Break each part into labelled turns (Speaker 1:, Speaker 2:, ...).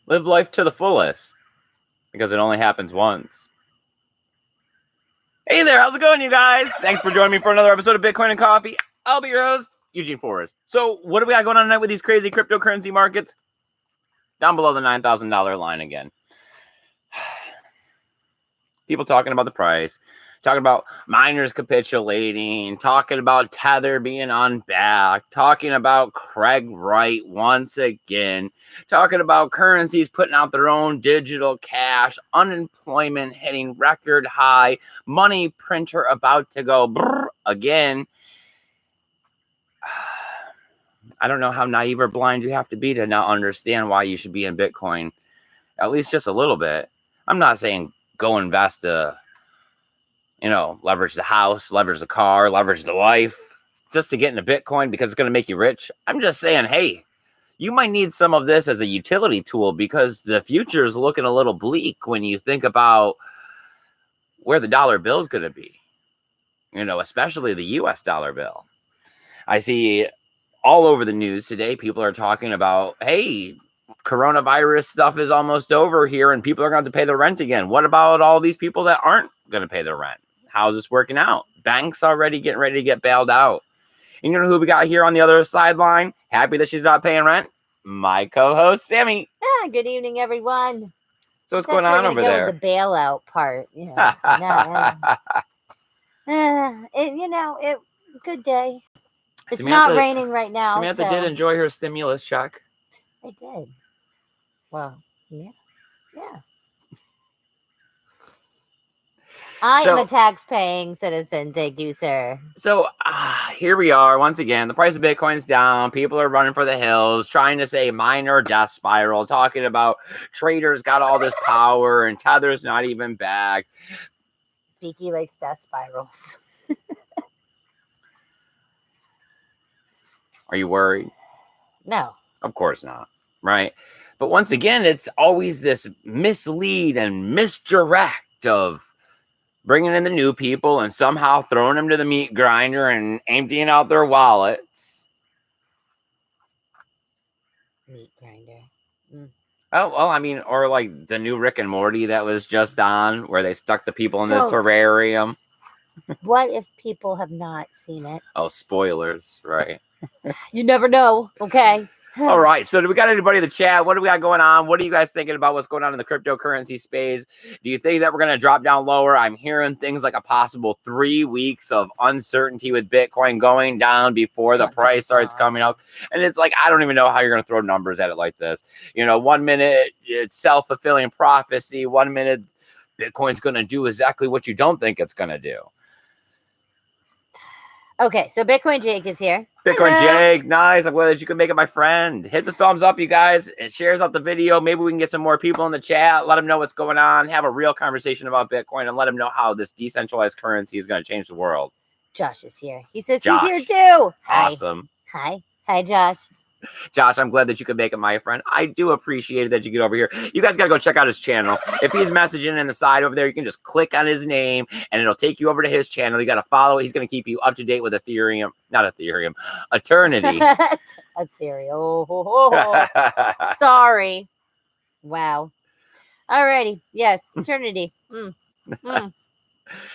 Speaker 1: Live life to the fullest, because it only happens once. Hey there, how's it going, you guys? Thanks for joining me for another episode of Bitcoin and Coffee. I'll be your host, Eugene Forrest. So, what do we got going on tonight with these crazy cryptocurrency markets? Down below the $9,000 line again. People talking about the price, talking about miners capitulating, talking about Tether being on back, talking about Craig Wright once again, talking about currencies putting out their own digital cash, unemployment hitting record high, money printer about to go brrr again. I don't know how naive or blind you have to be to not understand why you should be in Bitcoin, at least just a little bit. I'm not saying go invest leverage the house, leverage the car, leverage the life just to get into Bitcoin because it's going to make you rich. I'm just saying, hey, you might need some of this as a utility tool because the future is looking a little bleak when you think about where the dollar bill is going to be, especially the US dollar bill. I see all over the news today, people are talking about, hey, coronavirus stuff is almost over here and people are going to pay their rent again. What about all these people that aren't going to pay their rent? How's this working out? Banks already getting ready to get bailed out. And you know who we got here on the other sideline? Happy that she's not paying rent? My co-host, Sammy.
Speaker 2: Good evening, everyone.
Speaker 1: So what's going on over there?
Speaker 2: With the bailout part. Yeah. Good day. It's not raining right now.
Speaker 1: Samantha did enjoy her stimulus check.
Speaker 2: I did. Well, yeah. I am a tax-paying citizen. Thank you, sir.
Speaker 1: So here we are once again. The price of Bitcoin's down. People are running for the hills, trying to say miner death spiral, talking about traders got all this power and Tether's not even back.
Speaker 2: Beaky likes death spirals.
Speaker 1: Are you worried?
Speaker 2: No.
Speaker 1: Of course not. Right? But once again, it's always this mislead and misdirect of bringing in the new people and somehow throwing them to the meat grinder and emptying out their wallets.
Speaker 2: Meat grinder.
Speaker 1: Oh, well, I mean, or like the new Rick and Morty that was just on where they stuck the people in the terrarium.
Speaker 2: What if people have not seen it?
Speaker 1: Oh, spoilers, right?
Speaker 2: You never know, okay?
Speaker 1: All right, so do we got anybody in the chat? What do we got going on? What are you guys thinking about what's going on in the cryptocurrency space? Do you think that we're going to drop down lower? I'm hearing things like a possible 3 weeks of uncertainty with Bitcoin going down before the price starts coming up. And it's like, I don't even know how you're going to throw numbers at it like this. 1 minute, it's self-fulfilling prophecy. 1 minute, Bitcoin's going to do exactly what you don't think it's going to do.
Speaker 2: Okay, so Bitcoin Jake is here.
Speaker 1: Bitcoin Jake, nice. I'm glad that you can make it my friend. Hit the thumbs up, you guys. It shares out the video. Maybe we can get some more people in the chat. Let them know what's going on. Have a real conversation about Bitcoin and let them know how this decentralized currency is going to change the world.
Speaker 2: Josh is here. He says Josh. He's here too.
Speaker 1: Awesome.
Speaker 2: Hi, Josh.
Speaker 1: Josh, I'm glad that you could make it my friend. I do appreciate it that you get over here. You guys got to go check out his channel. If he's messaging in the side over there, you can just click on his name and it'll take you over to his channel. You got to follow it. He's going to keep you up to date with Eternity.
Speaker 2: Ethereum. Sorry. Wow. Alrighty. Yes. Eternity.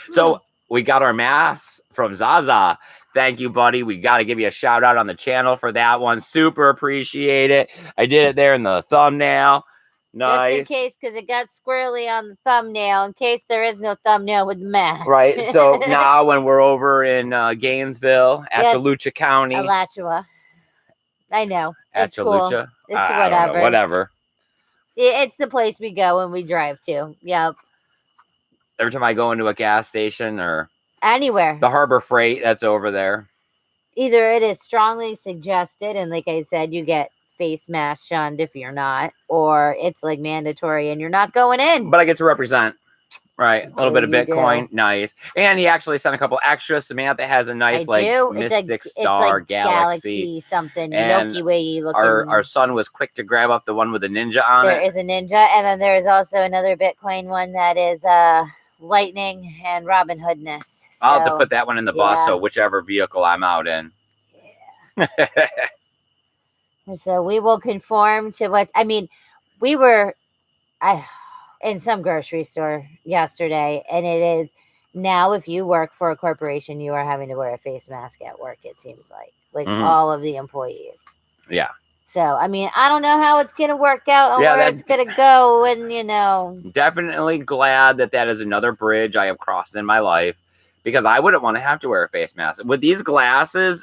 Speaker 1: So we got our masks from Zaza. Thank you, buddy. We got to give you a shout out on the channel for that one. Super appreciate it. I did it there in the thumbnail. Nice.
Speaker 2: Just in case, because it got squirrely on the thumbnail, in case there is no thumbnail with the mask.
Speaker 1: Right. So now when we're over in Gainesville, Appalachia County.
Speaker 2: Alachua. I know. It's
Speaker 1: Appalachia.
Speaker 2: Cool. It's whatever.
Speaker 1: Whatever.
Speaker 2: It's the place we go and we drive to. Yep.
Speaker 1: Every time I go into a gas station or
Speaker 2: anywhere,
Speaker 1: the Harbor Freight that's over there,
Speaker 2: either it is strongly suggested, and like I said, you get face mask shunned if you're not, or it's like mandatory and you're not going in.
Speaker 1: But I get to represent, right? A little bit of Bitcoin, nice. And he actually sent a couple extras. Samantha has a nice mystic star galaxy
Speaker 2: something,
Speaker 1: and
Speaker 2: Milky Way looking.
Speaker 1: Our son was quick to grab up the one with the ninja on it.
Speaker 2: There is a ninja, and then there is also another Bitcoin one that is lightning and Robin Hoodness. So,
Speaker 1: I'll have to put that one in the bus, so whichever vehicle I'm out in.
Speaker 2: Yeah. So we will conform to we We were in some grocery store yesterday, and it is now, if you work for a corporation, you are having to wear a face mask at work, it seems like all of the employees.
Speaker 1: Yeah.
Speaker 2: So, I mean, I don't know how it's going to work out and where it's going to go. And,
Speaker 1: definitely glad that is another bridge I have crossed in my life, because I wouldn't want to have to wear a face mask. With these glasses,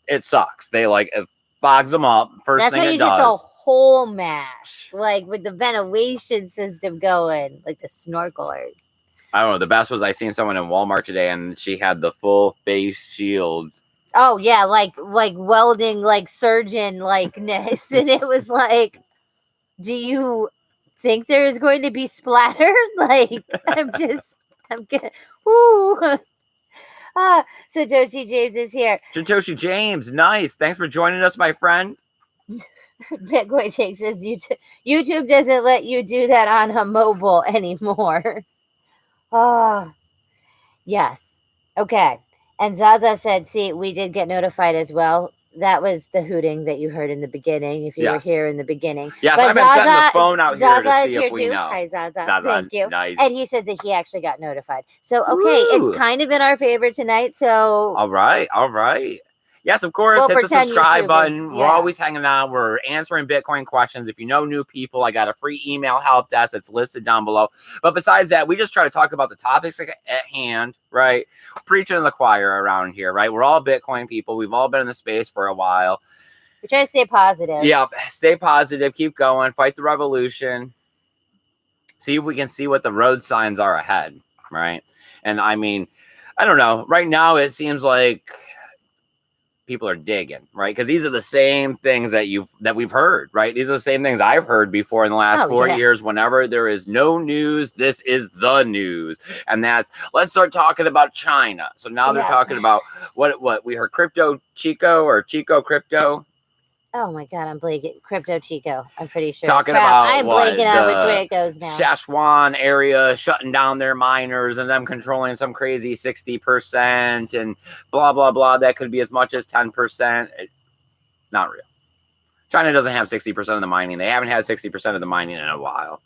Speaker 1: it sucks. They it fogs them up.
Speaker 2: That's why you get the whole mask, like with the ventilation system going, like the snorkelers.
Speaker 1: I don't know. The best was I seen someone in Walmart today, and she had the full face shield.
Speaker 2: Oh yeah, like welding, like surgeon likeness, and it was like, do you think there is going to be splatter? Like, I'm good. Woo. Satoshi James is here.
Speaker 1: Satoshi James, nice. Thanks for joining us, my friend.
Speaker 2: Bitcoin Jake says YouTube doesn't let you do that on a mobile anymore. Oh, yes. Okay. And Zaza said, see, we did get notified as well. That was the hooting that you heard in the beginning, if you were here in the beginning.
Speaker 1: Yes, I've been setting the phone out here to see if we know.
Speaker 2: Hi, Zaza.
Speaker 1: Zaza.
Speaker 2: Thank you.
Speaker 1: Nice.
Speaker 2: And he said that he actually got notified. So, okay, it's kind of in our favor tonight. So,
Speaker 1: all right. Yes, of course. Hit the subscribe button. We're always hanging out. We're answering Bitcoin questions. If you know new people, I got a free email help desk that's listed down below. But besides that, we just try to talk about the topics at hand, right? Preaching to the choir around here, right? We're all Bitcoin people. We've all been in the space for a while.
Speaker 2: We try to stay positive.
Speaker 1: Yeah, stay positive. Keep going. Fight the revolution. See if we can see what the road signs are ahead, right? And I mean, I don't know. Right now, it seems like people are digging, right? Because these are the same things that we've heard, right? These are the same things I've heard before in the last 4 years. Whenever there is no news, this is the news, and let's start talking about China. So now they're talking about what we heard, Crypto Chico or Chico Crypto.
Speaker 2: Oh my God, I'm blanking. Crypto Chico, I'm pretty sure.
Speaker 1: Talking about
Speaker 2: I'm blanking out which way it goes now.
Speaker 1: Sichuan area shutting down their miners and them controlling some crazy 60% and blah, blah, blah. That could be as much as 10%. Not real. China doesn't have 60% of the mining. They haven't had 60% of the mining in a while,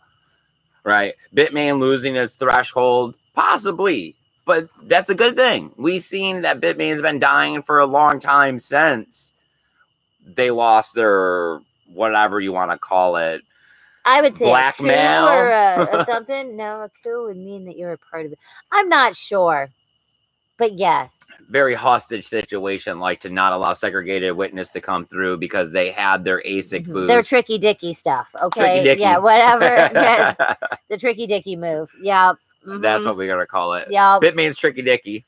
Speaker 1: right? Bitmain losing its threshold, possibly. But that's a good thing. We've seen that Bitmain's been dying for a long time since they lost their whatever you want to call it.
Speaker 2: I would say
Speaker 1: blackmail
Speaker 2: or something. No, a coup would mean that you're a part of it. I'm not sure, but yes.
Speaker 1: Very hostage situation, like to not allow segregated witness to come through because they had their ASIC booths.
Speaker 2: Their tricky dicky stuff. Okay,
Speaker 1: tricky-dicky.
Speaker 2: Yeah, whatever. Yes, the tricky dicky move. Yep.
Speaker 1: That's what we're gonna call it.
Speaker 2: Yep.
Speaker 1: Bitmain's tricky dicky.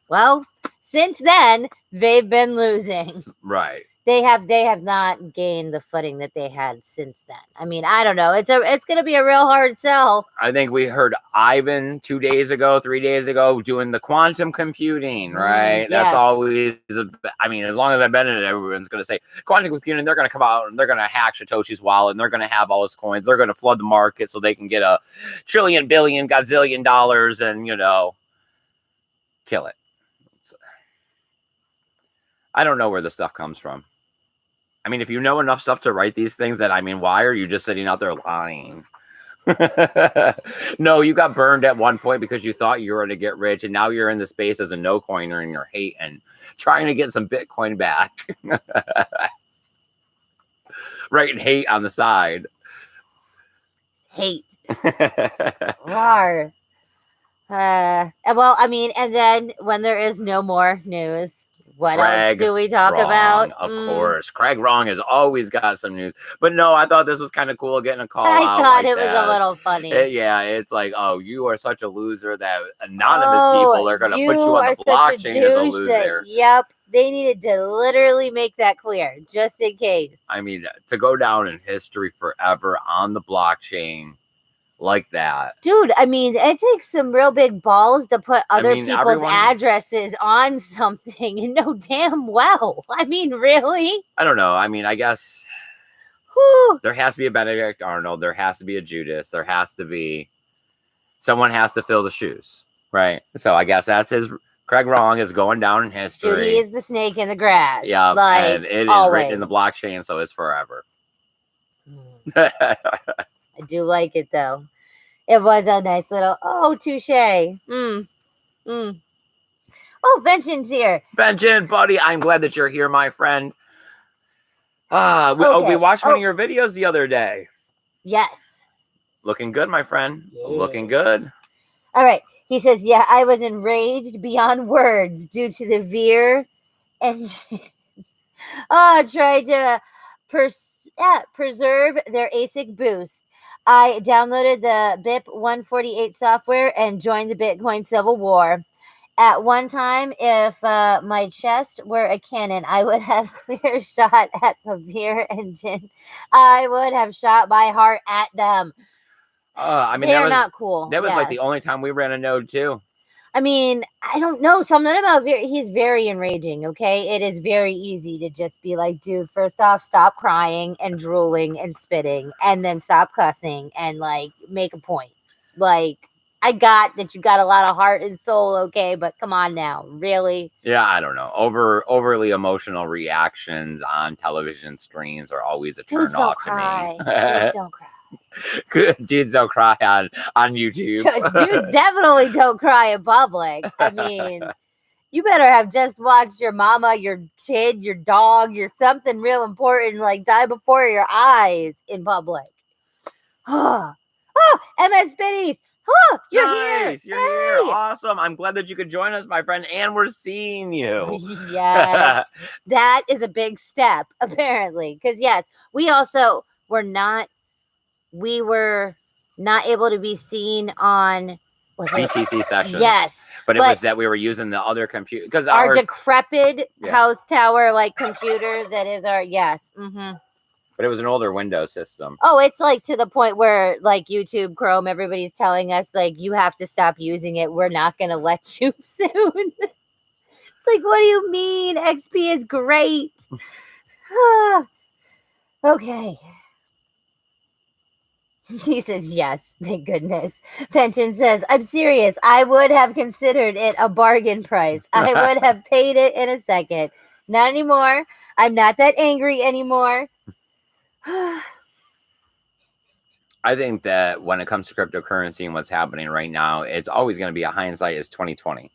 Speaker 2: Well, since then they've been losing.
Speaker 1: Right.
Speaker 2: They have not gained the footing that they had since then. I mean, I don't know. It's going to be a real hard sell.
Speaker 1: I think we heard Ivan 3 days ago doing the quantum computing, right?
Speaker 2: Yes.
Speaker 1: That's always, I mean, as long as I've been in it, everyone's going to say quantum computing. They're going to come out and they're going to hack Satoshi's wallet and they're going to have all his coins. They're going to flood the market so they can get a trillion, billion, gazillion dollars and, kill it. I don't know where the stuff comes from. I mean, if you know enough stuff to write these things, then, I mean, why are you just sitting out there lying? No, you got burned at one point because you thought you were going to get rich, and now you're in the space as a no-coiner and you're hating, trying to get some Bitcoin back. Writing hate on the side.
Speaker 2: Hate. Rawr. Well, I mean, and then when there is no more news, what else do we talk about?
Speaker 1: Of course. Craig Wrong has always got some news. But no, I thought this was kind of cool getting a call out.
Speaker 2: I thought it was a little funny.
Speaker 1: It's like, oh, you are such a loser that anonymous people are going to put you on the blockchain as a loser.
Speaker 2: Yep. They needed to literally make that clear, just in case.
Speaker 1: I mean, to go down in history forever on the blockchain like that.
Speaker 2: Dude, I mean, it takes some real big balls to put other people's addresses on something and know damn well. I mean, really?
Speaker 1: I don't know. I mean, I guess there has to be a Benedict Arnold. There has to be a Judas. There has to be someone has to fill the shoes, right? So I guess that's his. Craig Wrong is going down in history.
Speaker 2: Dude, he is the snake in the grass.
Speaker 1: Yeah, and it is written in the blockchain, so it's forever.
Speaker 2: I do like it though. It was a nice little, touche. Mm. Oh, Vention's here.
Speaker 1: Benjamin, buddy, I'm glad that you're here, my friend. We
Speaker 2: Okay.
Speaker 1: watched one of your videos the other day.
Speaker 2: Yes.
Speaker 1: Looking good, my friend.
Speaker 2: Yes.
Speaker 1: Looking good.
Speaker 2: All right. He says, yeah, I was enraged beyond words due to the veer and tried to preserve their ASIC boost. I downloaded the BIP 148 software and joined the Bitcoin Civil War. At one time, if my chest were a cannon, I would have clear shot at the veer engine. I would have shot my heart at them.
Speaker 1: I mean,
Speaker 2: they're not cool.
Speaker 1: That was like the only time we ran a node too.
Speaker 2: I mean, I don't know. Something about he's very enraging, okay? It is very easy to just be like, dude, first off, stop crying and drooling and spitting, and then stop cussing and, like, make a point. Like, I got that you got a lot of heart and soul, okay? But come on now. Really?
Speaker 1: Yeah, I don't know. Overly emotional reactions on television screens are always a turn off to me.
Speaker 2: Dudes don't cry.
Speaker 1: Good dudes don't cry on YouTube.
Speaker 2: Dudes definitely don't cry in public. I mean, you better have just watched your mama, your kid, your dog, your something real important like die before your eyes in public. Oh, MS Biddies. Oh, you're
Speaker 1: nice.
Speaker 2: here.
Speaker 1: You're here. Awesome. I'm glad that you could join us, my friend, and we're seeing you.
Speaker 2: Yes. That is a big step, apparently. Because, yes, we were not able to be seen on
Speaker 1: BTC sessions.
Speaker 2: Yes.
Speaker 1: But it was that we were using the other computer. Because
Speaker 2: our decrepit house tower like computer that is our, yes. Mm-hmm.
Speaker 1: But it was an older Windows system.
Speaker 2: Oh, it's like to the point where like YouTube, Chrome, everybody's telling us like you have to stop using it. We're not going to let you soon. It's like, what do you mean? XP is great. Okay. He says, yes, thank goodness. Pension says, I'm serious. I would have considered it a bargain price. I would have paid it in a second. Not anymore. I'm not that angry anymore.
Speaker 1: I think that when it comes to cryptocurrency and what's happening right now, it's always going to be a hindsight is 2020,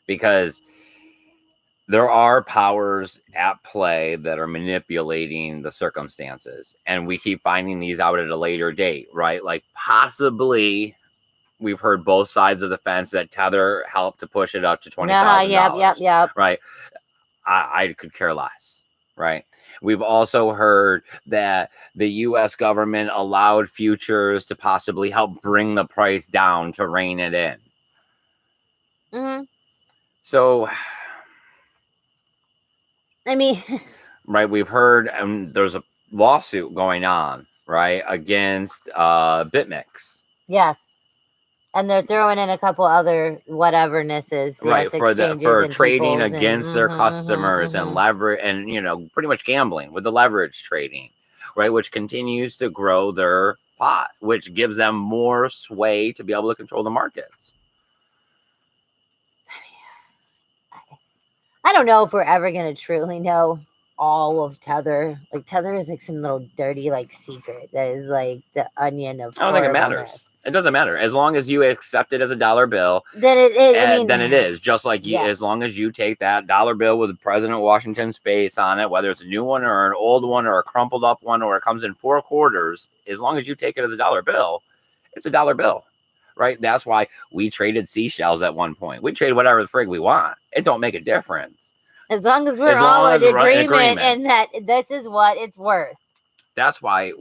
Speaker 1: because there are powers at play that are manipulating the circumstances, and we keep finding these out at a later date, right? Like possibly we've heard both sides of the fence that Tether helped to push it up to $20,000.
Speaker 2: Yep.
Speaker 1: Right. I could care less. Right. We've also heard that the U.S. government allowed futures to possibly help bring the price down to rein it in.
Speaker 2: Mm-hmm.
Speaker 1: So,
Speaker 2: I mean,
Speaker 1: right, we've heard there's a lawsuit going on, right, against BitMEX.
Speaker 2: Yes. And they're throwing in a couple other whatevernesses,
Speaker 1: right? For trading against their customers and leverage, and pretty much gambling with the leverage trading, right? Which continues to grow their pot, which gives them more sway to be able to control the markets.
Speaker 2: I don't know if we're ever gonna truly know all of Tether. Like Tether is like some little dirty like secret that is like the onion of.
Speaker 1: I don't think it matters. It doesn't matter as long as you accept it as a dollar bill.
Speaker 2: Then it is.
Speaker 1: Then it is just like you, as long as you take that dollar bill with President Washington's face on it, whether it's a new one or an old one or a crumpled up one or it comes in 4 quarters. As long as you take it as a dollar bill, it's a dollar bill, right? That's why we traded seashells at one point. We trade whatever the frig we want. It don't make a difference.
Speaker 2: As long as we're all in agreement and that this is what it's worth.
Speaker 1: That's why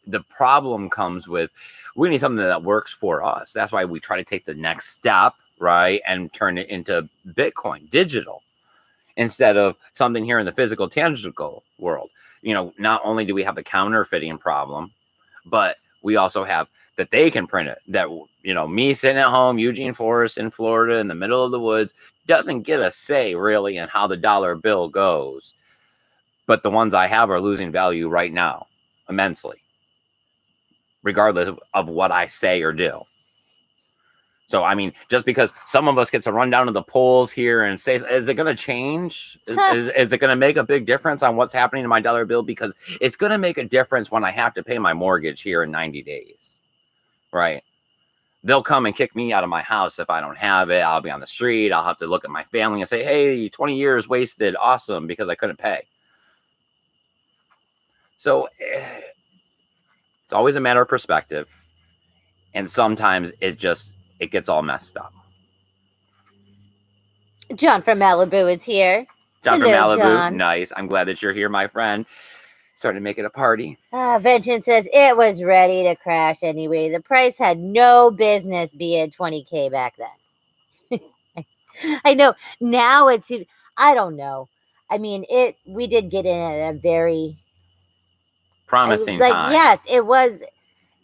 Speaker 1: the problem comes with, we need something that works for us. That's why we try to take the next step, right? And turn it into Bitcoin, digital, instead of something here in the physical, tangible world. Not only do we have the counterfeiting problem, but we also have that they can print it. That, me sitting at home, Eugene Forest in Florida in the middle of the woods, doesn't get a say really in how the dollar bill goes. But the ones I have are losing value right now immensely, regardless of what I say or do. So, I mean, just because some of us get to run down to the polls here and say, is it going to change? Is it going to make a big difference on what's happening to my dollar bill? Because it's going to make a difference when I have to pay my mortgage here in 90 days, right? They'll come and kick me out of my house if I don't have it. I'll be on the street. I'll have to look at my family and say, hey, 20 years wasted. Awesome, because I couldn't pay. So it's always a matter of perspective. And sometimes it gets all messed up.
Speaker 2: John from Malibu is here.
Speaker 1: John
Speaker 2: Hello,
Speaker 1: from Malibu.
Speaker 2: John.
Speaker 1: Nice. I'm glad that you're here, my friend. Starting to make it a party.
Speaker 2: Vengeance says it was ready to crash anyway. The price had no business being 20K back then. I know. Now it's, I don't know. I mean, we did get in at a very
Speaker 1: promising time.
Speaker 2: Yes, it was.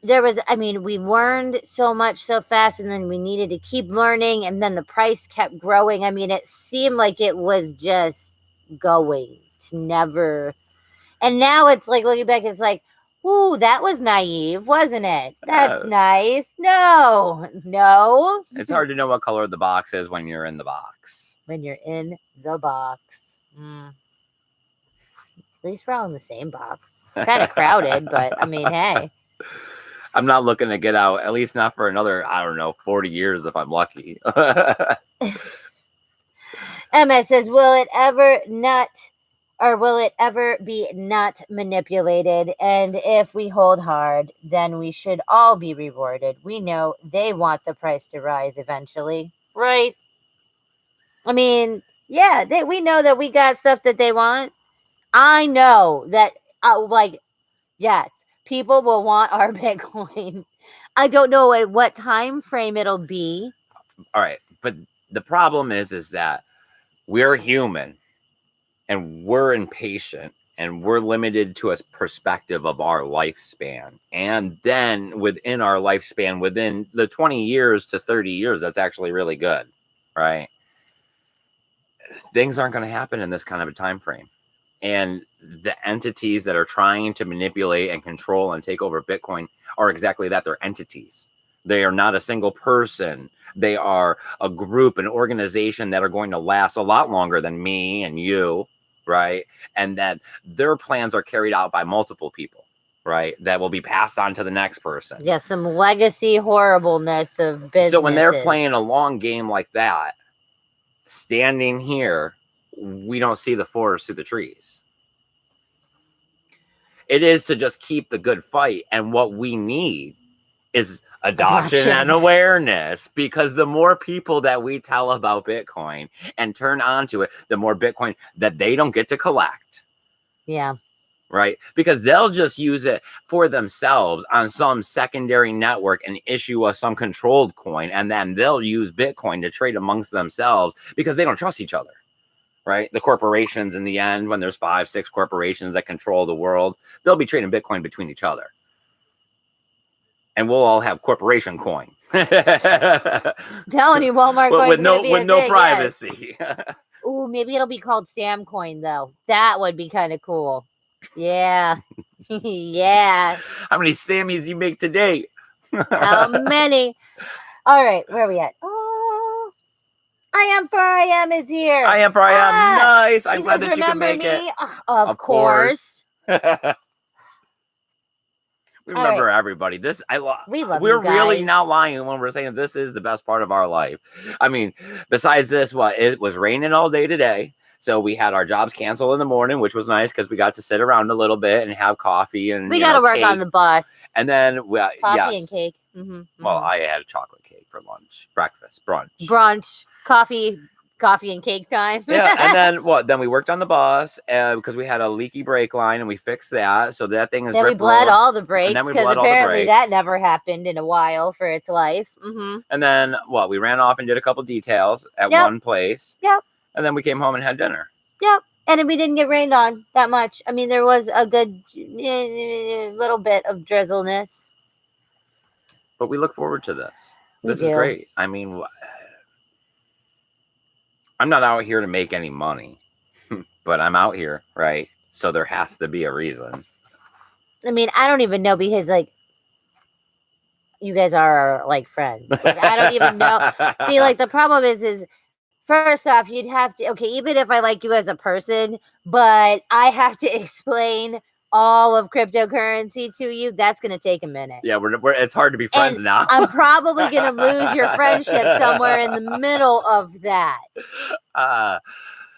Speaker 2: We learned so much so fast, and then we needed to keep learning, and then the price kept growing. I mean, it seemed like it was just going to never. And now it's like, looking back, it's like, ooh, that was naive, wasn't it? That's nice. No.
Speaker 1: It's hard to know what color the box is when you're in the box.
Speaker 2: When you're in the box. At least we're all in the same box. It's kind of crowded, but I mean, hey.
Speaker 1: I'm not looking to get out, at least not for another, 40 years if I'm lucky.
Speaker 2: MS says, will it ever be not manipulated? And if we hold hard, then we should all be rewarded. We know they want the price to rise eventually, right? I mean, yeah, we know that we got stuff that they want. I know that, yes, people will want our Bitcoin. I don't know at what time frame it'll be.
Speaker 1: All right, but the problem is that we're human and we're impatient and we're limited to a perspective of our lifespan. And then within our lifespan, within the 20 years to 30 years, that's actually really good, right? Things aren't going to happen in this kind of a time frame. And the entities that are trying to manipulate and control and take over Bitcoin are exactly that. They're entities. They are not a single person. They are a group, an organization that are going to last a lot longer than me and you, right? And that their plans are carried out by multiple people, right? That will be passed on to the next person.
Speaker 2: Yeah, some legacy horribleness of business.
Speaker 1: So when they're playing a long game like that, standing here, we don't see the forest through the trees. It is to just keep the good fight. And what we need is adoption and awareness, because the more people that we tell about Bitcoin and turn onto it, the more Bitcoin that they don't get to collect.
Speaker 2: Yeah.
Speaker 1: Right? Because they'll just use it for themselves on some secondary network and issue us some controlled coin. And then they'll use Bitcoin to trade amongst themselves because they don't trust each other. Right? The corporations in the end, when there's 5-6 corporations that control the world, they'll be trading Bitcoin between each other. And we'll all have corporation coin.
Speaker 2: Telling you, Walmart coin
Speaker 1: with no privacy. Yes.
Speaker 2: Ooh, maybe it'll be called Sam Coin though. That would be kind of cool. Yeah. Yeah.
Speaker 1: How many Sammys you make today?
Speaker 2: How many? All right, where are we at? Oh, I am for I am is here.
Speaker 1: I am for I am. Nice. I'm glad that you can make it.
Speaker 2: Of course.
Speaker 1: Remember everybody. We're really not lying when we're saying this is the best part of our life. I mean, besides this, it was raining all day today. So we had our jobs canceled in the morning, which was nice because we got to sit around a little bit and have coffee. And
Speaker 2: we got to work on the bus.
Speaker 1: And then
Speaker 2: coffee and cake. Mm-hmm.
Speaker 1: Well, I had a chocolate cake for lunch, breakfast,
Speaker 2: brunch, coffee and cake time.
Speaker 1: Yeah, and then we worked on the bus because we had a leaky brake line and we fixed that. So that thing is.
Speaker 2: Then we bled all the brakes because apparently that never happened in a while for its life. Mm-hmm.
Speaker 1: And then we ran off and did a couple details at one place.
Speaker 2: Yep.
Speaker 1: And then we came home and had dinner.
Speaker 2: Yep. And we didn't get rained on that much. I mean, there was a good little bit of drizzleness.
Speaker 1: But we look forward to this. This is great. I mean, I'm not out here to make any money, but I'm out here, right? So there has to be a reason.
Speaker 2: I mean, I don't even know because, You guys are like friends. Like, I don't even know. See, like the problem is first off, you'd have to, okay, even if I like you as a person, but I have to explain all of cryptocurrency to you, that's going to take a minute.
Speaker 1: Yeah, we're it's hard to be friends
Speaker 2: And
Speaker 1: now.
Speaker 2: I'm probably going to lose your friendship somewhere in the middle of that.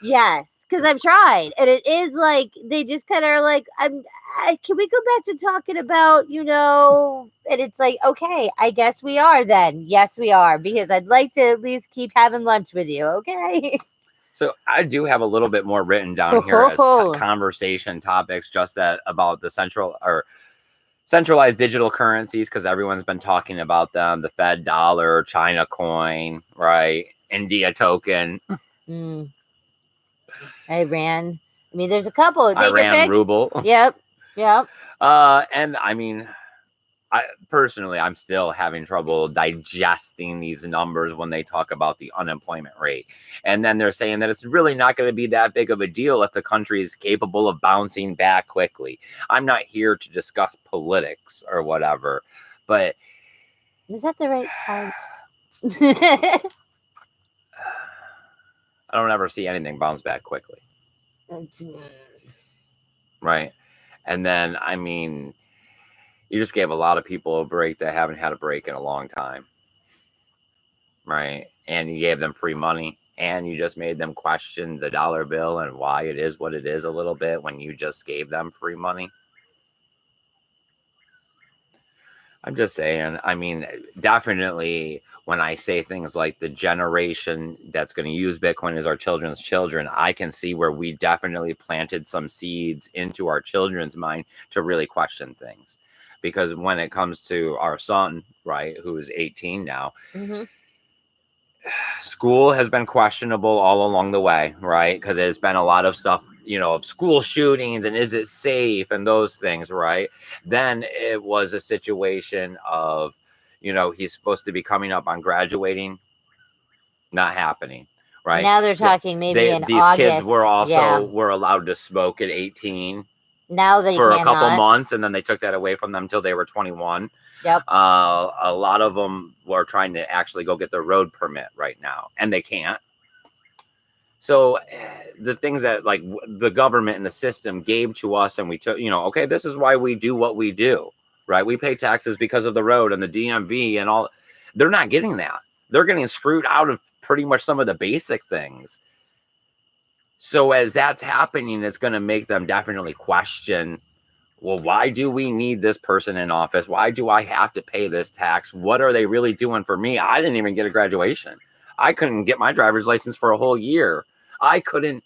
Speaker 2: Yes, because I've tried, and it is like they just kind of are like, can we go back to talking about, and it's like, okay, I guess we are then. Yes, we are, because I'd like to at least keep having lunch with you, okay?
Speaker 1: So I do have a little bit more written down here as conversation topics, just that about the centralized digital currencies, because everyone's been talking about them: the Fed dollar, China coin, right? India token,
Speaker 2: Iran. I mean, there's a couple. Take your
Speaker 1: Iran
Speaker 2: pick.
Speaker 1: ruble.
Speaker 2: Yep.
Speaker 1: And I mean, I'm still having trouble digesting these numbers when they talk about the unemployment rate. And then they're saying that it's really not going to be that big of a deal if the country is capable of bouncing back quickly. I'm not here to discuss politics or whatever, but
Speaker 2: is that the right time?
Speaker 1: I don't ever see anything bounce back quickly. Right. And then, I mean, you just gave a lot of people a break that haven't had a break in a long time. Right. And you gave them free money, and you just made them question the dollar bill and why it is what it is a little bit when you just gave them free money. I'm just saying, I mean, definitely when I say things like the generation that's going to use Bitcoin is our children's children, I can see where we definitely planted some seeds into our children's mind to really question things. Because when it comes to our son, right, who is 18 now, school has been questionable all along the way, right? Because there's been a lot of stuff, of school shootings and is it safe and those things, right? Then it was a situation of, he's supposed to be coming up on graduating, not happening, right?
Speaker 2: Now they're talking maybe in
Speaker 1: these
Speaker 2: August.
Speaker 1: Kids were also were allowed to smoke at 18.
Speaker 2: Now they
Speaker 1: for
Speaker 2: cannot.
Speaker 1: A couple months, and then they took that away from them until they were 21.
Speaker 2: Yep.
Speaker 1: A lot of them were trying to actually go get their road permit right now, and they can't. So the things that like the government and the system gave to us, and we took, okay, this is why we do what we do, right? We pay taxes because of the road and the DMV and all. They're not getting that. They're getting screwed out of pretty much some of the basic things. So as that's happening, it's going to make them definitely question, well, why do we need this person in office? Why do I have to pay this tax? What are they really doing for me? I didn't even get a graduation. I couldn't get my driver's license for a whole year. I couldn't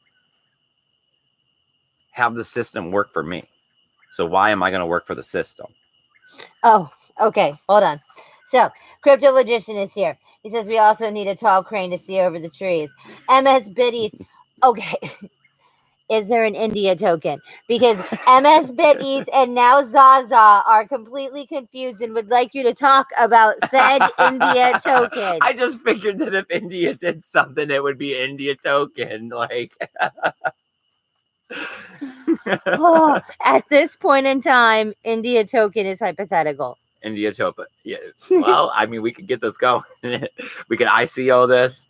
Speaker 1: have the system work for me. So why am I going to work for the system?
Speaker 2: Oh, okay. Hold on. So, Crypto Logician is here. He says we also need a tall crane to see over the trees. MS Biddy. Okay. Is there an India token? Because MS Bit and now Zaza are completely confused and would like you to talk about said India token.
Speaker 1: I just figured that if India did something, it would be India token. Like,
Speaker 2: at this point in time, India token is hypothetical.
Speaker 1: India token. Yeah. Well, I mean, we could get this going. We could ICO this.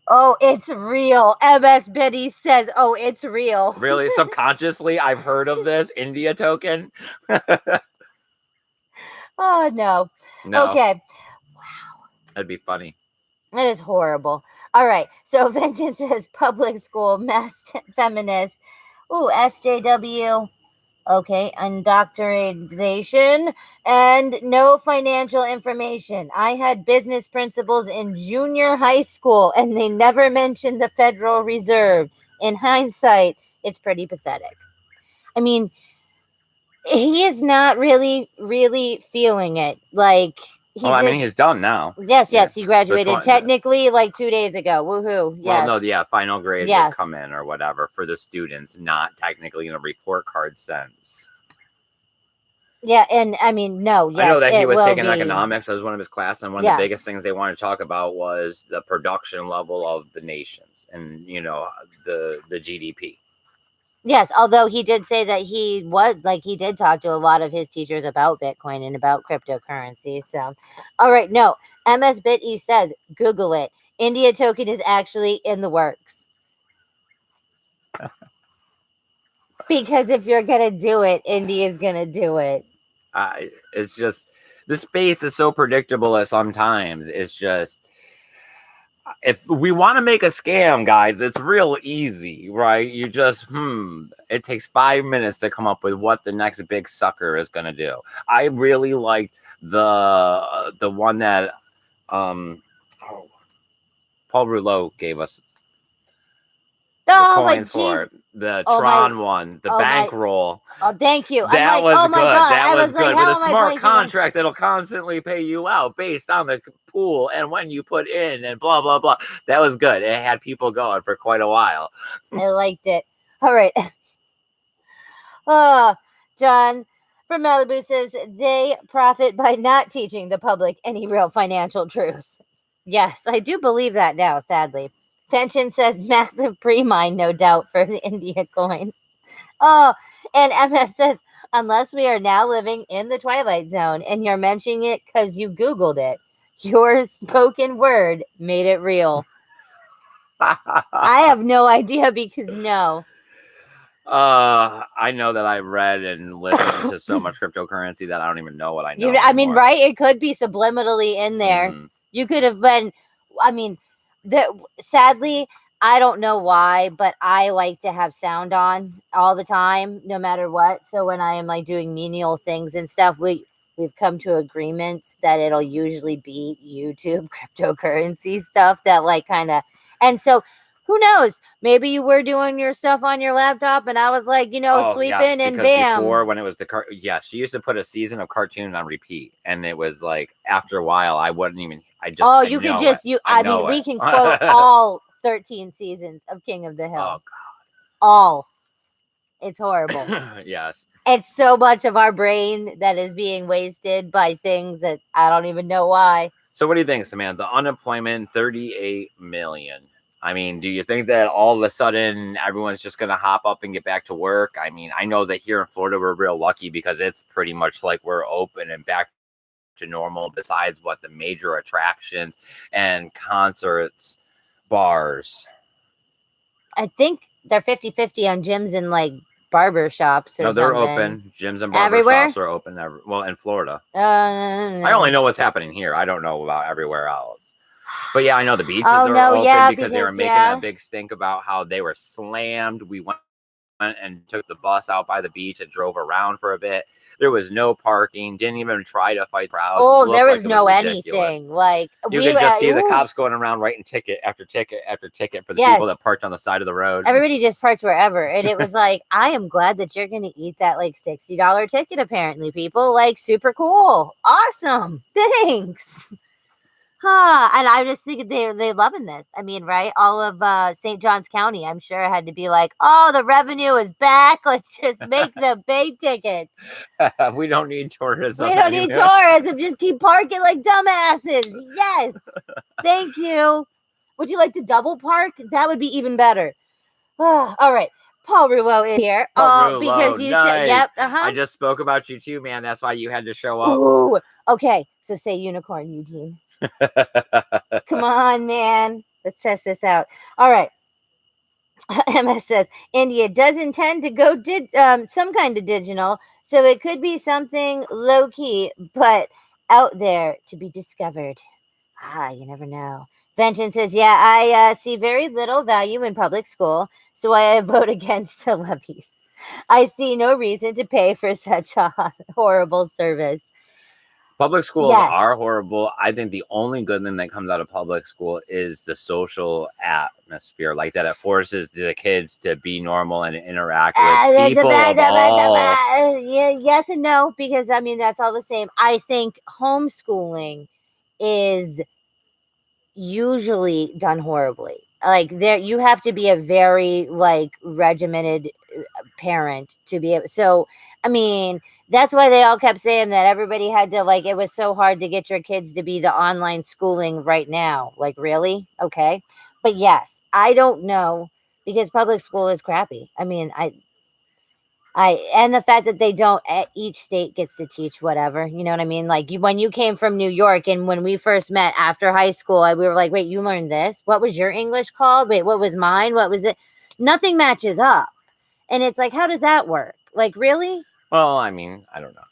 Speaker 2: Oh, it's real. MS Betty says, oh, it's real.
Speaker 1: Really? Subconsciously, I've heard of this India token.
Speaker 2: Oh, no. Okay. Wow.
Speaker 1: That'd be funny.
Speaker 2: That is horrible. All right. So Vengeance says public school, mass feminist. Ooh, SJW. Okay, indoctrination and no financial information. I had business principles in junior high school, and they never mentioned the Federal Reserve. In hindsight, it's pretty pathetic. I mean, he is not really feeling it. Like,
Speaker 1: he's done now.
Speaker 2: Yes, he graduated technically like 2 days ago. Woohoo! Yes.
Speaker 1: Well, no, final grades would come in or whatever for the students, not technically in a report card sense.
Speaker 2: Yeah, and I mean, no, yes,
Speaker 1: I know that he was taking economics. That was one of his classes, and one of the biggest things they wanted to talk about was the production level of the nations and, the GDP.
Speaker 2: Yes, although he did say that he did talk to a lot of his teachers about Bitcoin and about cryptocurrency. So, all right, no, MSBitE says Google it. India token is actually in the works. Because if you're gonna do it, India's gonna do it.
Speaker 1: It's just the space is so predictable at sometimes. It's just if we want to make a scam, guys, it's real easy, right? You just it takes 5 minutes to come up with what the next big sucker is gonna do. I really liked the one that Paul Rouleau gave us the coins for the Tron one, the bankroll.
Speaker 2: Oh, thank you.
Speaker 1: That was
Speaker 2: oh my
Speaker 1: good.
Speaker 2: God.
Speaker 1: That was
Speaker 2: like,
Speaker 1: good. With a
Speaker 2: how am I
Speaker 1: smart
Speaker 2: blanking on-
Speaker 1: contract that'll constantly pay you out based on the pool and when you put in and blah blah blah. That was good. It had people going for quite a while.
Speaker 2: I liked it. All right. Oh, John from Malibu says they profit by not teaching the public any real financial truths. Yes, I do believe that now, sadly. Pension says massive pre-mine, no doubt, for the India coin. Oh, and MS says, unless we are now living in the Twilight Zone and you're mentioning it because you Googled it, your spoken word made it real. I have no idea because no.
Speaker 1: I know that I read and listened to so much cryptocurrency that I don't even know what I know.
Speaker 2: I mean, right? It could be subliminally in there.
Speaker 1: Mhm.
Speaker 2: You could have been, I mean, sadly, I don't know why, but I like to have sound on all the time, no matter what. So when I am like doing menial things and stuff, we've come to agreements that it'll usually be YouTube cryptocurrency stuff that like kind of, and so who knows? Maybe you were doing your stuff on your laptop, and I was like, sweeping, and bam.
Speaker 1: Before, when it was she used to put a season of cartoons on repeat, and it was like after a while, I wouldn't even. I just.
Speaker 2: Oh, you could just I mean, we can quote all 13 seasons of King of the Hill.
Speaker 1: Oh God,
Speaker 2: all. It's horrible.
Speaker 1: Yes.
Speaker 2: It's so much of our brain that is being wasted by things that I don't even know why.
Speaker 1: So what do you think, Samantha? Unemployment, 38 million. I mean, do you think that all of a sudden everyone's just going to hop up and get back to work? I mean, I know that here in Florida, we're real lucky because it's pretty much like we're open and back to normal besides what the major attractions and concerts, bars.
Speaker 2: I think they're 50-50 on gyms and like barber shops or something.
Speaker 1: No, they're open. Gyms and barber shops are open. Well, in Florida. I only know what's happening here. I don't know about everywhere else. But yeah, I know the beaches are open because they were making a big stink about how they were slammed. We went and took the bus out by the beach and drove around for a bit. There was no parking. Didn't even try to fight crowds.
Speaker 2: Oh, there was no anything. Like
Speaker 1: you could just see the cops going around writing ticket after ticket after ticket for the people that parked on the side of the road.
Speaker 2: Everybody just parked wherever, and it was like, I am glad that you're going to eat that like $60 ticket. Apparently, people like super cool, awesome, thanks. And I just think they're loving this. I mean, right? All of St. Johns County, I'm sure, had to be like, oh, the revenue is back. Let's just make the big tickets.
Speaker 1: We don't need tourism.
Speaker 2: We don't need tourism. Just keep parking like dumbasses. Yes. Thank you. Would you like to double park? That would be even better. All right. Paul Rouleau is here. Because you said, yep.
Speaker 1: I just spoke about you too, man. That's why you had to show up.
Speaker 2: Ooh. Okay. So say unicorn, Eugene. Come on, man. Let's test this out. All right. Emma says India does intend to go some kind of digital, so it could be something low key, but out there to be discovered. You never know. Vengeance says, yeah, I see very little value in public school, so I vote against the levies. I see no reason to pay for such a horrible service.
Speaker 1: Public schools are horrible. I think the only good thing that comes out of public school is the social atmosphere, like that it forces the kids to be normal and interact with people of all.
Speaker 2: Yes and no, because I mean that's all the same. I think homeschooling is usually done horribly. Like there, you have to be a very like regimented parent to be able. So, I mean, that's why they all kept saying that everybody had to like. It was so hard to get your kids to be the online schooling right now. Like, really? Okay, but yes, I don't know because public school is crappy. I mean, And the fact that they don't, each state gets to teach whatever, you know what I mean? Like when you came from New York and when we first met after high school, we were like, wait, you learned this? What was your English called? Wait, what was mine? What was it? Nothing matches up. And it's like, how does that work? Like, really?
Speaker 1: Well, I mean, I don't know.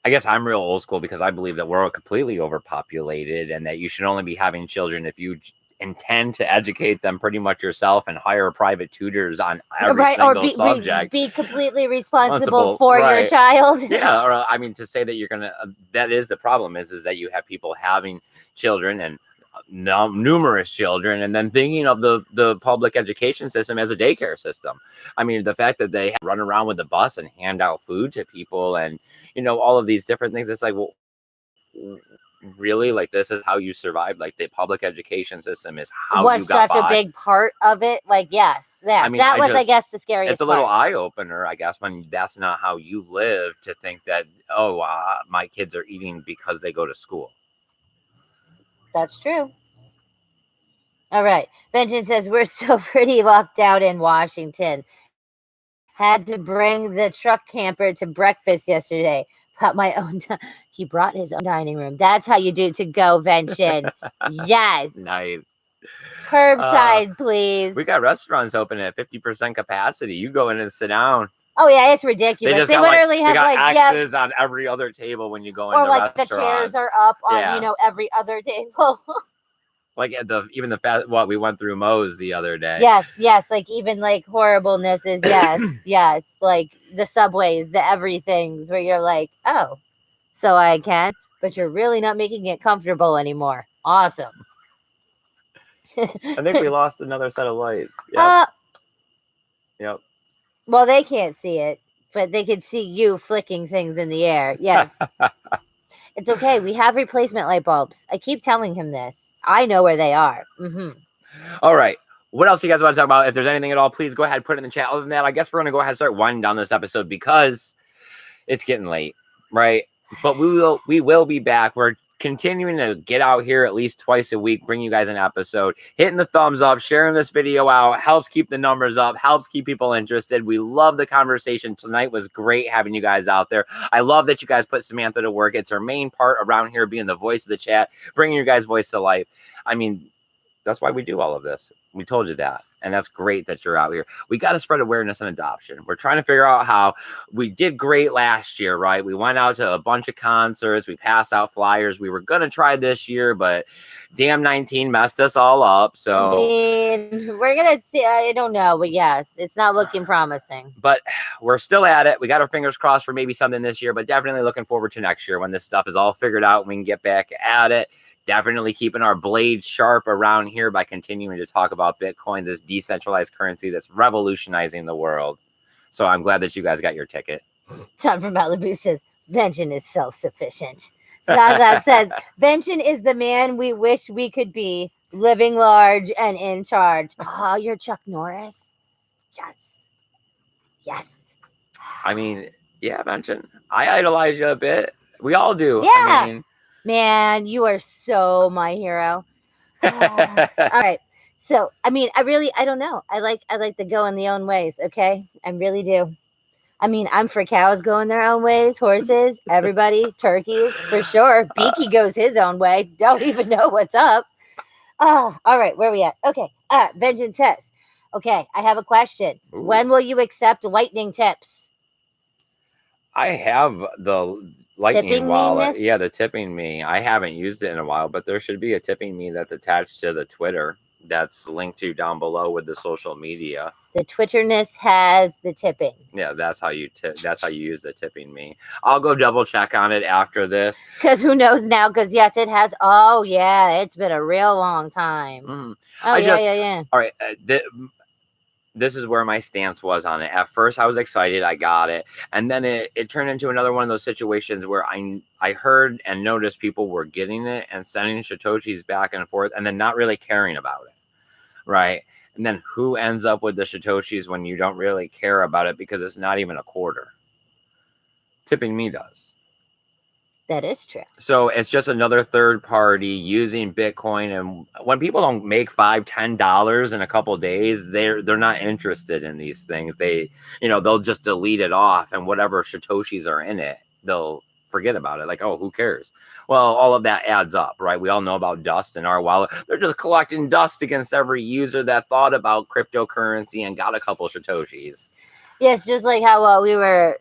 Speaker 1: I guess I'm real old school because I believe that we're completely overpopulated and that you should only be having children if you intend to educate them pretty much yourself and hire private tutors on every single subject.
Speaker 2: Be completely responsible for your child.
Speaker 1: Yeah, or I mean, to say that you're gonna, that is the problem is that you have people having children and numerous children and then thinking of the public education system as a daycare system. I mean, the fact that they run around with the bus and hand out food to people and, you know, all of these different things, it's like, well, really, like, this is how you survive? Like, the public education system is how
Speaker 2: was
Speaker 1: you got
Speaker 2: such
Speaker 1: by.
Speaker 2: a big part of it. Like, yes, I mean, that was, I guess, the scariest
Speaker 1: it's a little eye opener, I guess, when that's not how you live, to think that, oh, my kids are eating because they go to school.
Speaker 2: That's true. All right. Benjamin says, we're still pretty locked out in Washington. Had to bring the truck camper to breakfast yesterday. Brought my own. He brought his own dining room. That's how you do to go, Vention. Yes.
Speaker 1: Nice.
Speaker 2: Curbside, please.
Speaker 1: We got restaurants open at 50% capacity. You go in and sit down.
Speaker 2: Oh yeah, it's ridiculous. They literally have like
Speaker 1: X's on every other table when you go into restaurants.
Speaker 2: Or like the chairs are up on every other table.
Speaker 1: Like we went through Moe's the other day.
Speaker 2: Yes, like even like horribleness is yes, like the Subways, the everythings where you're like, oh, so I can, but you're really not making it comfortable anymore. Awesome.
Speaker 1: I think we lost another set of lights. Yep. Yep.
Speaker 2: Well, they can't see it, but they can see you flicking things in the air. Yes. It's okay. We have replacement light bulbs. I keep telling him this. I know where they are. Mm-hmm.
Speaker 1: All right. What else do you guys want to talk about? If there's anything at all, please go ahead and put it in the chat. Other than that, I guess we're going to go ahead and start winding down this episode because it's getting late, right? But we will be back. We're continuing to get out here at least twice a week, bring you guys an episode. Hitting the thumbs up, sharing this video out helps keep the numbers up, helps keep people interested. We love the conversation. Tonight was great having you guys out there. I love that you guys put Samantha to work. It's her main part around here, being the voice of the chat, bringing your guys' voice to life. I mean, that's why we do all of this. We told you that. And that's great that you're out here. We got to spread awareness on adoption. We're trying to figure out how. We did great last year, right? We went out to a bunch of concerts. We passed out flyers. We were going to try this year, but damn 19 messed us all up. So
Speaker 2: we're going to see. I don't know, but yes, it's not looking promising.
Speaker 1: But we're still at it. We got our fingers crossed for maybe something this year, but definitely looking forward to next year when this stuff is all figured out and we can get back at it. Definitely keeping our blades sharp around here by continuing to talk about Bitcoin, this decentralized currency that's revolutionizing the world. So I'm glad that you guys got your ticket.
Speaker 2: John from Malibu says, Vention is self-sufficient. Zaza says, Vention is the man we wish we could be, living large and in charge. Oh, you're Chuck Norris? Yes. Yes.
Speaker 1: I mean, yeah, Vention. I idolize you a bit. We all do.
Speaker 2: Yeah.
Speaker 1: I mean,
Speaker 2: man, you are so my hero. All right. So, I mean, I don't know. I like to go in the own ways. Okay. I really do. I mean, I'm for cows going their own ways, horses, everybody, turkeys, for sure. Beaky goes his own way. Don't even know what's up. All right. Where are we at? Okay. Vengeance says, okay, I have a question. Ooh. When will you accept lightning tips?
Speaker 1: I have the Lightning wallet. Yeah, the tipping me. I haven't used it in a while, but there should be a tipping me that's attached to the Twitter that's linked to down below with the social media.
Speaker 2: The Twitterness has the tipping.
Speaker 1: Yeah, that's how you that's how you use the tipping me. I'll go double check on it after this.
Speaker 2: Because who knows now? Because yes, it has. Oh yeah, it's been a real long time.
Speaker 1: Mm-hmm.
Speaker 2: Oh yeah.
Speaker 1: All right. This is where my stance was on it. At first, I was excited. I got it. And then it turned into another one of those situations where I heard and noticed people were getting it and sending Satoshis back and forth and then not really caring about it. Right? And then who ends up with the Satoshis when you don't really care about it because it's not even a quarter? Tipping me does.
Speaker 2: That is true.
Speaker 1: So it's just another third party using Bitcoin, and when people don't make $5-10 in a couple of days, they're not interested in these things. They'll just delete it off, and whatever Satoshis are in it, they'll forget about it. Like, oh, who cares? Well, all of that adds up, right? We all know about dust in our wallet. They're just collecting dust against every user that thought about cryptocurrency and got a couple of Satoshis.
Speaker 2: Yes, just like how we were.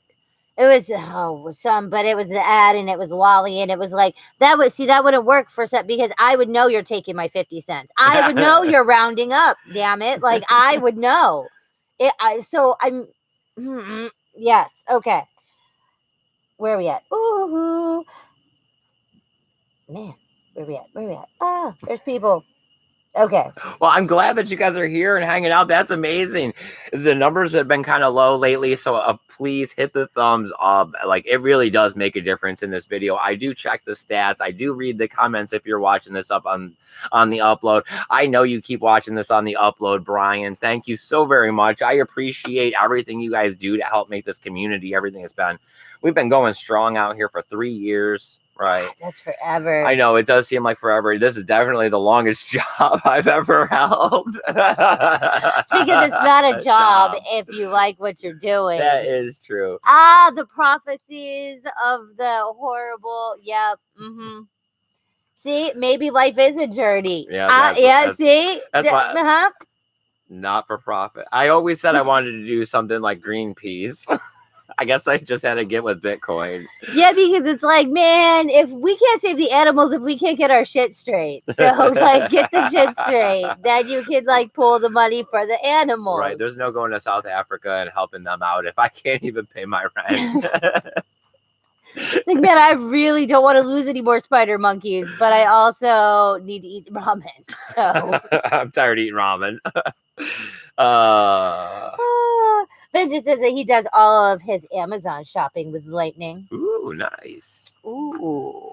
Speaker 2: It was but it was the ad, and it was Lolly, and it was like that wouldn't work for set because I would know you're taking my 50 cents. I would know you're rounding up. Damn it! Like I would know it. Yes. Okay. Where are we at? Ooh, man, where are we at? Ah, there's people. Okay.
Speaker 1: Well, I'm glad that you guys are here and hanging out. That's amazing. The numbers have been kind of low lately, so please hit the thumbs up. Like, it really does make a difference in this video. I do check the stats. I do read the comments if you're watching this up on the upload. I know you keep watching this on the upload, Brian. Thank you so very much. I appreciate everything you guys do to help make this community everything it's been. We've been going strong out here for 3 years. Right.
Speaker 2: That's forever.
Speaker 1: I know, it does seem like forever. This is definitely the longest job I've ever held.
Speaker 2: It's because it's not a job if you like what you're doing.
Speaker 1: That is true.
Speaker 2: The prophecies of the horrible. Yep. Mm-hmm. See, maybe life is a journey.
Speaker 1: Yeah.
Speaker 2: See,
Speaker 1: that's why. Not for profit. I always said I wanted to do something like Greenpeace. I guess I just had to get with Bitcoin.
Speaker 2: Yeah, because it's like, man, if we can't save the animals, if we can't get our shit straight. So, like, get the shit straight. Then you can, like, pull the money for the animals.
Speaker 1: Right. There's no going to South Africa and helping them out if I can't even pay my rent.
Speaker 2: Like, man, I really don't want to lose any more spider monkeys, but I also need to eat ramen. So
Speaker 1: I'm tired of eating ramen.
Speaker 2: Benji says that he does all of his Amazon shopping with Lightning.
Speaker 1: Ooh, nice.
Speaker 2: Ooh,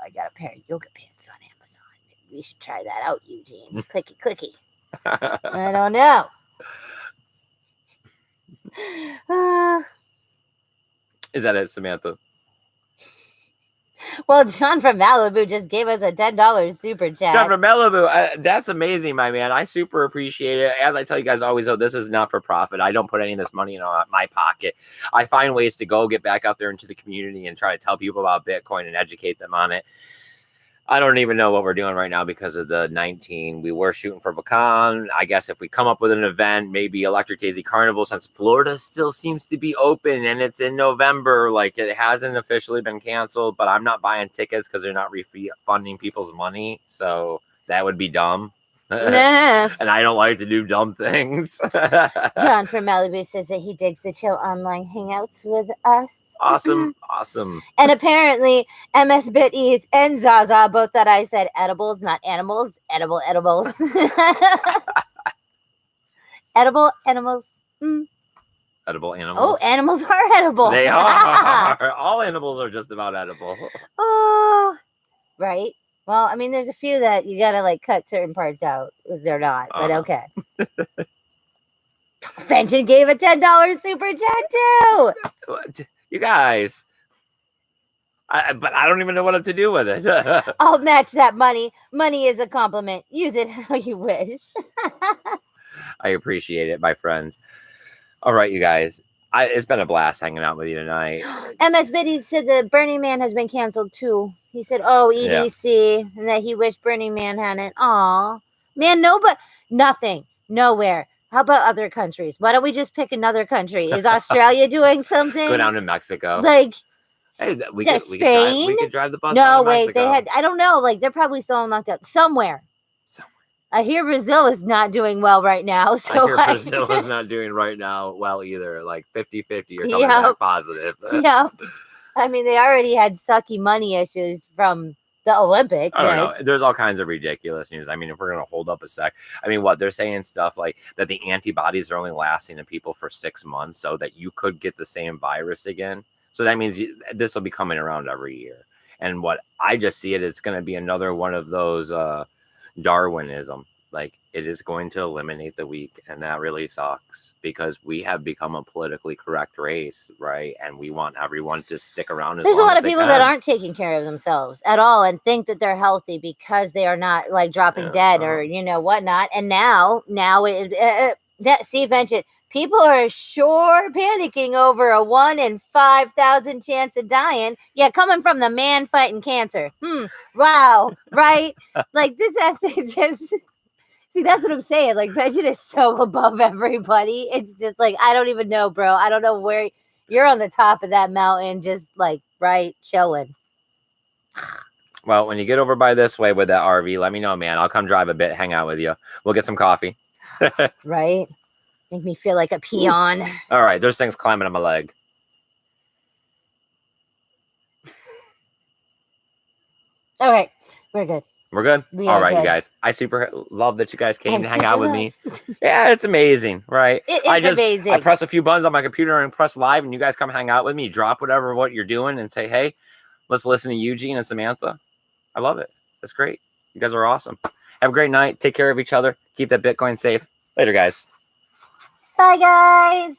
Speaker 2: I got a pair of yoga pants on Amazon. Maybe we should try that out, Eugene. Clicky, clicky. I don't know.
Speaker 1: Is that it, Samantha?
Speaker 2: Well, John from Malibu just gave us a $10 super chat.
Speaker 1: John from Malibu, that's amazing, my man. I super appreciate it. As I tell you guys always, this is not for profit. I don't put any of this money in my pocket. I find ways to go get back out there into the community and try to tell people about Bitcoin and educate them on it. I don't even know what we're doing right now because of the 19. We were shooting for Pecan. I guess if we come up with an event, maybe Electric Daisy Carnival, since Florida still seems to be open and it's in November, like it hasn't officially been canceled, but I'm not buying tickets because they're not refunding people's money. So that would be dumb.
Speaker 2: Nah.
Speaker 1: And I don't like to do dumb things.
Speaker 2: John from Malibu says that he digs the chill online hangouts with us.
Speaker 1: Awesome. Awesome.
Speaker 2: And apparently MS Bitties and Zaza both thought I said edibles, not animals. Edibles. Edible animals.
Speaker 1: Edible animals.
Speaker 2: Oh, animals are edible.
Speaker 1: They are. All animals are just about edible.
Speaker 2: Oh, right. Well, I mean, there's a few that you gotta like cut certain parts out because they're not. But okay. Fenton gave a $10 super chat too.
Speaker 1: You guys, but I don't even know what to do with it.
Speaker 2: I'll match that money. Money is a compliment. Use it how you wish.
Speaker 1: I appreciate it, my friends. All right, you guys. It's been a blast hanging out with you tonight.
Speaker 2: MS Biddy said that Burning Man has been canceled too. He said, "Oh, EDC," and that he wished Burning Man hadn't. Aw, man, nothing, nowhere. How about other countries? Why don't we just pick another country? Is Australia doing something?
Speaker 1: Go down to Mexico.
Speaker 2: Like,
Speaker 1: hey,
Speaker 2: Spain?
Speaker 1: We could drive the bus.
Speaker 2: No,
Speaker 1: down to
Speaker 2: wait,
Speaker 1: Mexico.
Speaker 2: I don't know. Like, they're probably still locked up somewhere. I hear Brazil is not doing well right now. So
Speaker 1: I hear Brazil is not doing right now well either. Like 50-50 or coming back positive.
Speaker 2: Yeah. I mean, they already had sucky money issues from the Olympics.
Speaker 1: I don't know. There's all kinds of ridiculous news. I mean, if we're going to hold up a sec, I mean, what they're saying stuff like that the antibodies are only lasting in people for 6 months so that you could get the same virus again. So that means this will be coming around every year. And what I just see it's going to be another one of those Darwinism. Like, it is going to eliminate the weak, and that really sucks because we have become a politically correct race, right? And we want everyone to stick around as
Speaker 2: There's a
Speaker 1: long
Speaker 2: lot
Speaker 1: as
Speaker 2: of
Speaker 1: they
Speaker 2: people that
Speaker 1: can.
Speaker 2: aren't taking care of themselves at all and think that they're healthy because they are not like dropping
Speaker 1: Yeah,
Speaker 2: dead or whatnot. And now that Steve mentioned, people are sure panicking over a 1 in 5,000 chance of dying. Yeah, coming from the man fighting cancer. Wow, right? Like, this has to just see. That's what I'm saying. Like, Vegetation is so above everybody. It's just like, I don't even know, bro. I don't know where you're on the top of that mountain, just like right chilling.
Speaker 1: Well, when you get over by this way with that RV, let me know, man. I'll come drive a bit, hang out with you. We'll get some coffee.
Speaker 2: Right? Make me feel like a peon.
Speaker 1: All right, there's things climbing on my leg.
Speaker 2: All right, we're good.
Speaker 1: We're good?
Speaker 2: We
Speaker 1: All
Speaker 2: are
Speaker 1: right, you
Speaker 2: good.
Speaker 1: guys. I super love that you guys came
Speaker 2: I'm
Speaker 1: to hang out
Speaker 2: super
Speaker 1: with
Speaker 2: love.
Speaker 1: me. Yeah, it's amazing, right?
Speaker 2: It is amazing.
Speaker 1: I press a few buttons on my computer and press live, and you guys come hang out with me. Drop what you're doing and say, hey, let's listen to Eugene and Samantha. I love it. That's great. You guys are awesome. Have a great night. Take care of each other. Keep that Bitcoin safe. Later, guys.
Speaker 2: Bye, guys.